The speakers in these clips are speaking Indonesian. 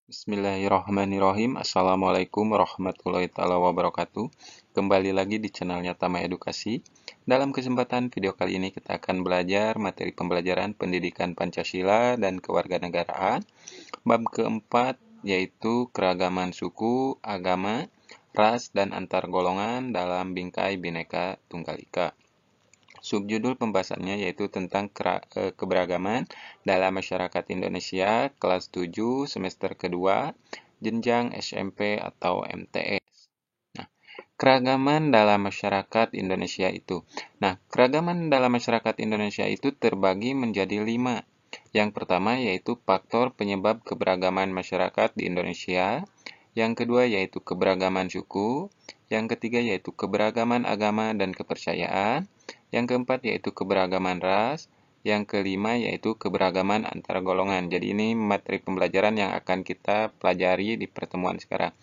Bismillahirrahmanirrahim. Assalamualaikum warahmatullahi wabarakatuh. Kembali lagi di channelnya Tama Edukasi. Dalam kesempatan video kali ini kita akan belajar materi pembelajaran pendidikan Pancasila dan kewarganegaraan. Bab keempat yaitu keragaman suku, agama, ras, dan antar golongan dalam bingkai Bhinneka Tunggal Ika. Subjudul pembahasannya yaitu tentang keberagaman dalam masyarakat Indonesia kelas 7 semester kedua jenjang SMP atau MTS. Nah, keragaman dalam masyarakat Indonesia itu. Nah, keragaman dalam masyarakat Indonesia itu terbagi menjadi 5. Yang pertama yaitu faktor penyebab keberagaman masyarakat di Indonesia. Yang kedua yaitu keberagaman suku. Yang ketiga yaitu keberagaman agama dan kepercayaan. Yang keempat yaitu keberagaman ras. Yang kelima yaitu keberagaman antar golongan. Jadi ini materi pembelajaran yang akan kita pelajari di pertemuan sekarang.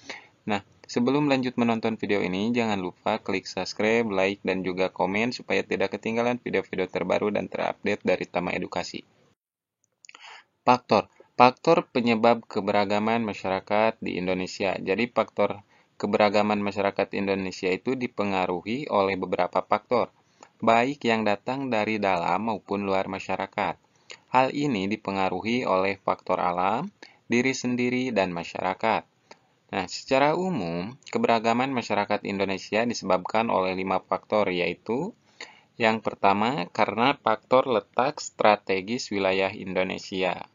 Nah, sebelum lanjut menonton video ini, jangan lupa klik subscribe, like, dan juga komen supaya tidak ketinggalan video-video terbaru dan terupdate dari Tama Edukasi. Faktor penyebab keberagaman masyarakat di Indonesia. Jadi faktor keberagaman masyarakat Indonesia itu dipengaruhi oleh beberapa faktor, baik yang datang dari dalam maupun luar masyarakat. Hal ini dipengaruhi oleh faktor alam, diri sendiri, dan masyarakat. Nah, secara umum, keberagaman masyarakat Indonesia disebabkan oleh 5 faktor, yaitu yang pertama, karena faktor letak strategis wilayah Indonesia.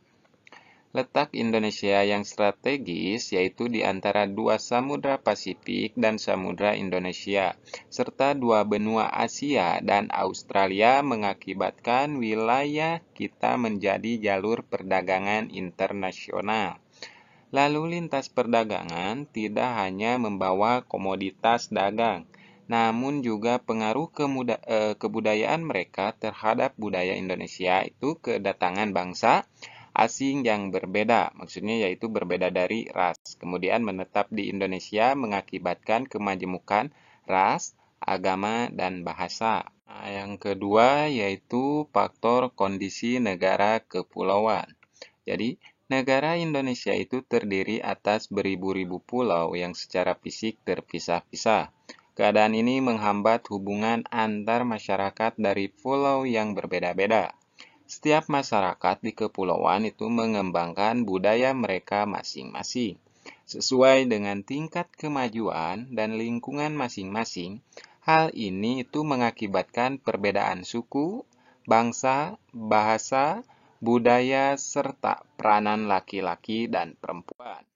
Letak Indonesia yang strategis yaitu di antara 2 Samudra Pasifik dan Samudra Indonesia, serta 2 benua Asia dan Australia mengakibatkan wilayah kita menjadi jalur perdagangan internasional. Lalu lintas perdagangan tidak hanya membawa komoditas dagang, namun juga pengaruh kebudayaan mereka terhadap budaya Indonesia itu kedatangan bangsa asing yang berbeda, maksudnya yaitu berbeda dari ras. Kemudian menetap di Indonesia mengakibatkan kemajemukan ras, agama, dan bahasa. Nah, yang kedua yaitu faktor kondisi negara kepulauan. Jadi, negara Indonesia itu terdiri atas beribu-ribu pulau yang secara fisik terpisah-pisah. Keadaan ini menghambat hubungan antar masyarakat dari pulau yang berbeda-beda. Setiap masyarakat di kepulauan itu mengembangkan budaya mereka masing-masing. Sesuai dengan tingkat kemajuan dan lingkungan masing-masing, hal ini itu mengakibatkan perbedaan suku, bangsa, bahasa, budaya, serta peranan laki-laki dan perempuan.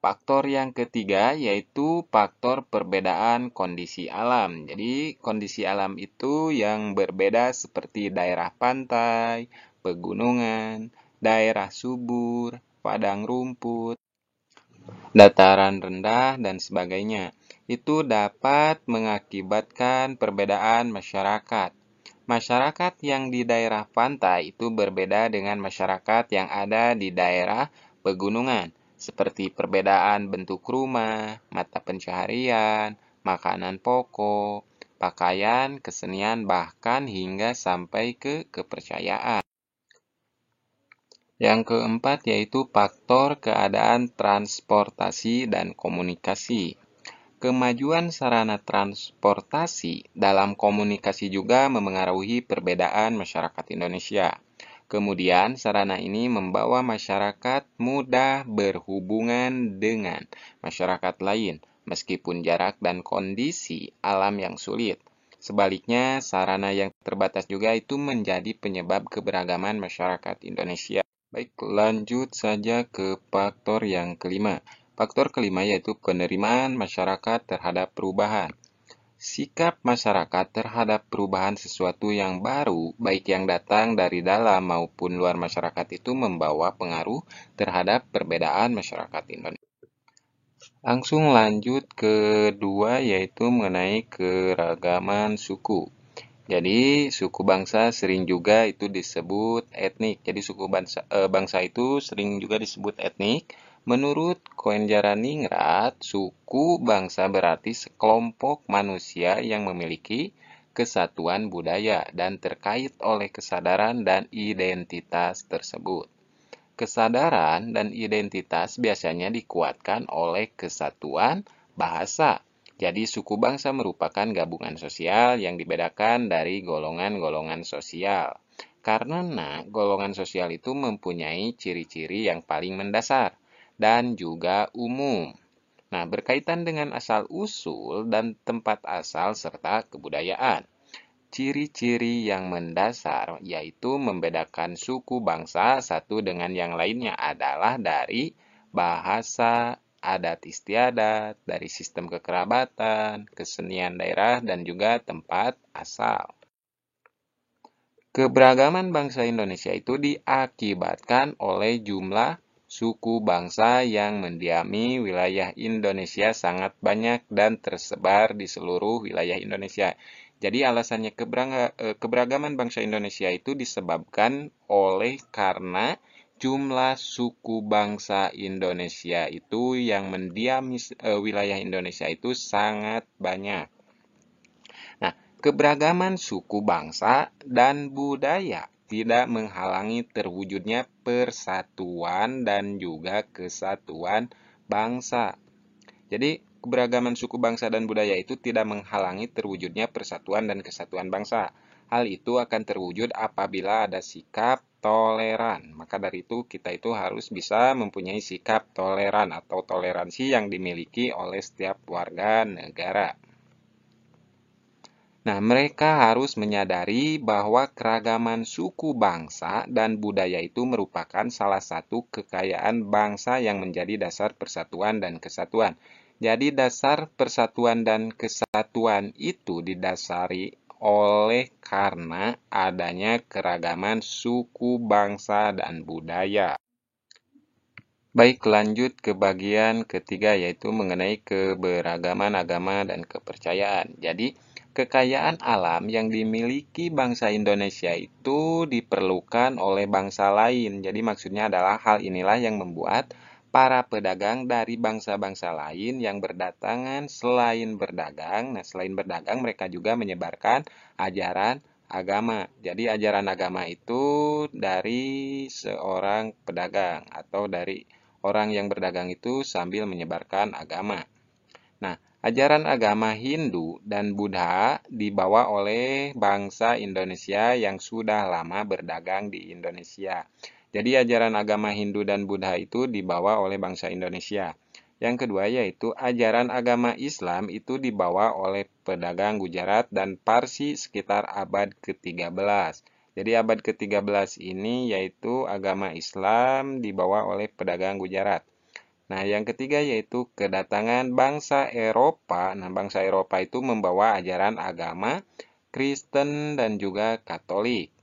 Faktor yang ketiga yaitu faktor perbedaan kondisi alam. Jadi kondisi alam itu yang berbeda seperti daerah pantai, pegunungan, daerah subur, padang rumput, dataran rendah, dan sebagainya. Itu dapat mengakibatkan perbedaan masyarakat. Masyarakat yang di daerah pantai itu berbeda dengan masyarakat yang ada di daerah pegunungan, seperti perbedaan bentuk rumah, mata pencaharian, makanan pokok, pakaian, kesenian, bahkan hingga sampai ke kepercayaan. Yang keempat yaitu faktor keadaan transportasi dan komunikasi. Kemajuan sarana transportasi dalam komunikasi juga memengaruhi perbedaan masyarakat Indonesia. Kemudian, sarana ini membawa masyarakat mudah berhubungan dengan masyarakat lain, meskipun jarak dan kondisi alam yang sulit. Sebaliknya, sarana yang terbatas juga itu menjadi penyebab keberagaman masyarakat Indonesia. Baik, lanjut saja ke faktor yang kelima. Faktor kelima yaitu penerimaan masyarakat terhadap perubahan. Sikap masyarakat terhadap perubahan sesuatu yang baru, baik yang datang dari dalam maupun luar masyarakat itu membawa pengaruh terhadap perbedaan masyarakat Indonesia. Langsung lanjut ke kedua yaitu mengenai keragaman suku. Jadi suku bangsa sering juga itu disebut etnik. Jadi suku bangsa itu sering juga disebut etnik. Menurut Koenjaraningrat, suku bangsa berarti sekelompok manusia yang memiliki kesatuan budaya dan terkait oleh kesadaran dan identitas tersebut. Kesadaran dan identitas biasanya dikuatkan oleh kesatuan bahasa. Jadi suku bangsa merupakan gabungan sosial yang dibedakan dari golongan-golongan sosial. Karena golongan sosial itu mempunyai ciri-ciri yang paling mendasar dan juga umum. Nah, berkaitan dengan asal-usul dan tempat asal serta kebudayaan. Ciri-ciri yang mendasar yaitu membedakan suku bangsa satu dengan yang lainnya adalah dari bahasa, adat istiadat, dari sistem kekerabatan, kesenian daerah, dan juga tempat asal. Keberagaman bangsa Indonesia itu diakibatkan oleh jumlah suku bangsa yang mendiami wilayah Indonesia sangat banyak dan tersebar di seluruh wilayah Indonesia. Jadi alasannya keberagaman bangsa Indonesia itu disebabkan oleh karena jumlah suku bangsa Indonesia itu yang mendiami wilayah Indonesia itu sangat banyak. Nah, keberagaman suku bangsa dan budaya tidak menghalangi terwujudnya persatuan dan juga kesatuan bangsa. Jadi, keberagaman suku bangsa dan budaya itu tidak menghalangi terwujudnya persatuan dan kesatuan bangsa. Hal itu akan terwujud apabila ada sikap toleran. Maka dari itu, kita itu harus bisa mempunyai sikap toleran atau toleransi yang dimiliki oleh setiap warga negara. Nah, mereka harus menyadari bahwa keragaman suku bangsa dan budaya itu merupakan salah satu kekayaan bangsa yang menjadi dasar persatuan dan kesatuan. Jadi dasar persatuan dan kesatuan itu didasari oleh karena adanya keragaman suku bangsa dan budaya. Baik, lanjut ke bagian ketiga yaitu mengenai keberagaman agama dan kepercayaan. Jadi, kekayaan alam yang dimiliki bangsa Indonesia itu diperlukan oleh bangsa lain. Jadi maksudnya adalah hal inilah yang membuat para pedagang dari bangsa-bangsa lain yang berdatangan selain berdagang. Nah, selain berdagang mereka juga menyebarkan ajaran agama. Jadi ajaran agama itu dari seorang pedagang atau dari orang yang berdagang itu sambil menyebarkan agama. Nah, ajaran agama Hindu dan Buddha dibawa oleh bangsa Indonesia yang sudah lama berdagang di Indonesia. Jadi ajaran agama Hindu dan Buddha itu dibawa oleh bangsa Indonesia. Yang kedua yaitu ajaran agama Islam itu dibawa oleh pedagang Gujarat dan Parsi sekitar abad ke-13. Jadi abad ke-13 ini yaitu agama Islam dibawa oleh pedagang Gujarat. Nah, yang ketiga yaitu kedatangan bangsa Eropa. Nah, bangsa Eropa itu membawa ajaran agama Kristen dan juga Katolik.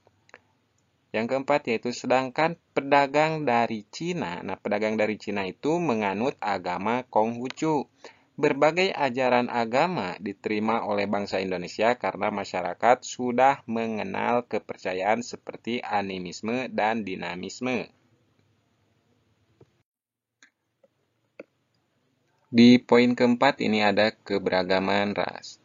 Yang keempat yaitu sedangkan pedagang dari Cina. Nah, pedagang dari Cina itu menganut agama Konghucu. Berbagai ajaran agama diterima oleh bangsa Indonesia karena masyarakat sudah mengenal kepercayaan seperti animisme dan dinamisme. Di poin keempat ini ada keberagaman ras.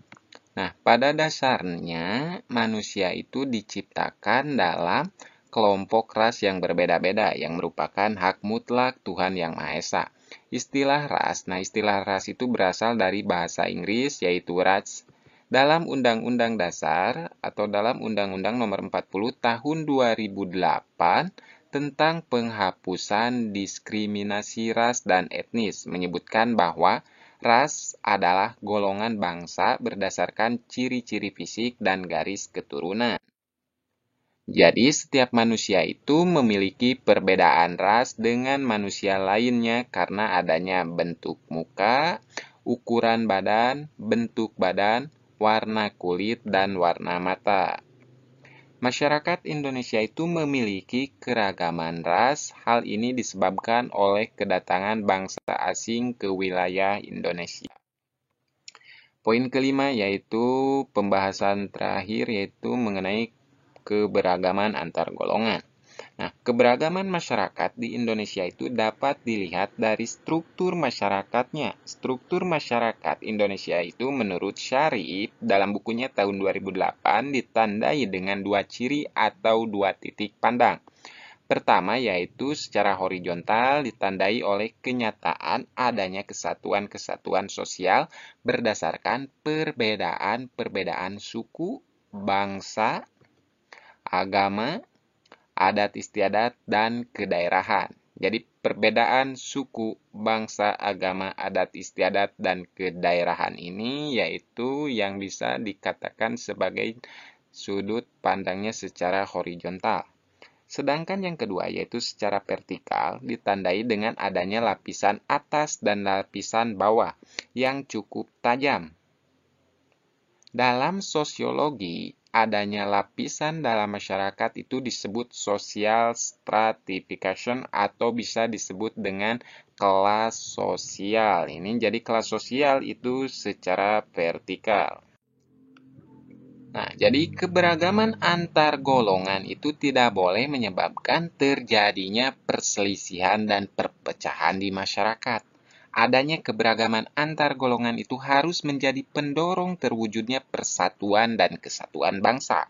Nah, pada dasarnya manusia itu diciptakan dalam kelompok ras yang berbeda-beda yang merupakan hak mutlak Tuhan Yang Maha Esa. Istilah ras itu berasal dari bahasa Inggris yaitu rights. Dalam Undang-Undang Dasar atau dalam Undang-Undang Nomor 40 Tahun 2008 tentang penghapusan diskriminasi ras dan etnis menyebutkan bahwa ras adalah golongan bangsa berdasarkan ciri-ciri fisik dan garis keturunan. Jadi, setiap manusia itu memiliki perbedaan ras dengan manusia lainnya karena adanya bentuk muka, ukuran badan, bentuk badan, warna kulit, dan warna mata. Masyarakat Indonesia itu memiliki keragaman ras. Hal ini disebabkan oleh kedatangan bangsa asing ke wilayah Indonesia. Poin kelima yaitu pembahasan terakhir yaitu mengenai keberagaman antar golongan. Nah, keberagaman masyarakat di Indonesia itu dapat dilihat dari struktur masyarakatnya. Struktur masyarakat Indonesia itu menurut Syarif dalam bukunya tahun 2008 ditandai dengan dua ciri atau dua titik pandang. Pertama yaitu secara horizontal ditandai oleh kenyataan adanya kesatuan-kesatuan sosial berdasarkan perbedaan-perbedaan suku, bangsa, agama, adat istiadat, dan kedaerahan. Jadi perbedaan suku, bangsa, agama, adat istiadat, dan kedaerahan ini yaitu yang bisa dikatakan sebagai sudut pandangnya secara horizontal. Sedangkan yang kedua yaitu secara vertikal ditandai dengan adanya lapisan atas dan lapisan bawah yang cukup tajam. Dalam sosiologi, adanya lapisan dalam masyarakat itu disebut social stratification atau bisa disebut dengan kelas sosial. Ini jadi kelas sosial itu secara vertikal. Nah, jadi keberagaman antar golongan itu tidak boleh menyebabkan terjadinya perselisihan dan perpecahan di masyarakat. Adanya keberagaman antar golongan itu harus menjadi pendorong terwujudnya persatuan dan kesatuan bangsa,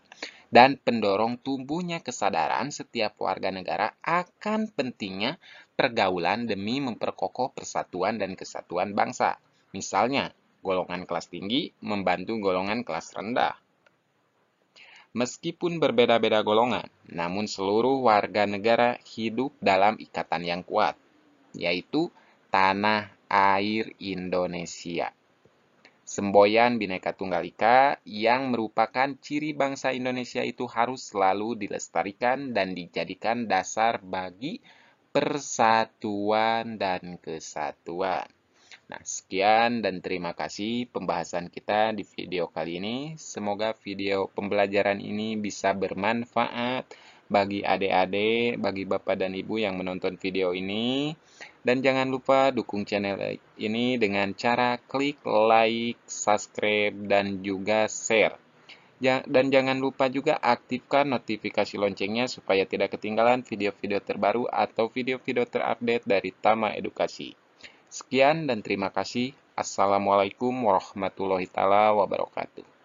dan pendorong tumbuhnya kesadaran setiap warga negara akan pentingnya pergaulan demi memperkokoh persatuan dan kesatuan bangsa. Misalnya, golongan kelas tinggi membantu golongan kelas rendah. Meskipun berbeda-beda golongan, namun seluruh warga negara hidup dalam ikatan yang kuat, yaitu tanah air Indonesia. Semboyan Bhinneka Tunggal Ika yang merupakan ciri bangsa Indonesia itu harus selalu dilestarikan dan dijadikan dasar bagi persatuan dan kesatuan. Nah, sekian dan terima kasih pembahasan kita di video kali ini. Semoga video pembelajaran ini bisa bermanfaat bagi adik-adik, bagi Bapak dan Ibu yang menonton video ini. Dan jangan lupa dukung channel ini dengan cara klik like, subscribe, dan juga share. Dan jangan lupa juga aktifkan notifikasi loncengnya supaya tidak ketinggalan video-video terbaru atau video-video terupdate dari Tama Edukasi. Sekian dan terima kasih. Assalamualaikum warahmatullahi wabarakatuh.